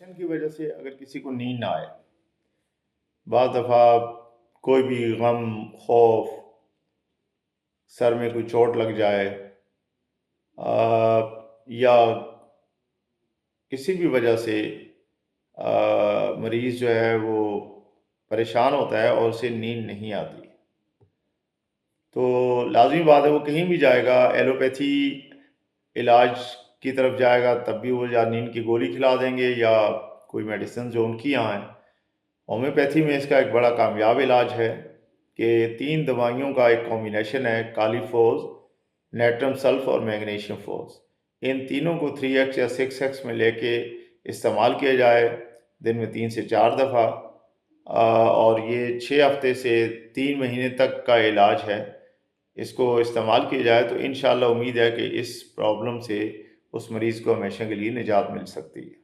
Tension की वजह से अगर किसी को नींद ना आए, बाज़ दफ़ा कोई भी गम, खौफ, सर में कोई चोट लग जाए या किसी भी वजह से मरीज़ जो है वो परेशान होता है और उसे नींद नहीं आती। तो लाज़मी बात है वो कहीं भी जाएगा, एलोपैथी इलाज की तरफ जाएगा तब भी वो या नींद की गोली खिला देंगे या कोई मेडिसिन जो उनकी यहाँ है। होम्योपैथी में इसका एक बड़ा कामयाब इलाज है कि 3 दवाइयों का एक कॉम्बिनेशन है, कालीफोज, नेट्रम सल्फ और मैग्नीशियम फोज। इन तीनों को 3x या 6x में लेके इस्तेमाल किया जाए दिन में 3 से 4 दफ़ा, और ये 6 हफ्ते से 3 महीने तक का इलाज है। इसको इस्तेमाल किया जाए तो इंशाअल्लाह उम्मीद है कि इस प्रॉब्लम से उस मरीज़ को हमेशा के लिए निजात मिल सकती है।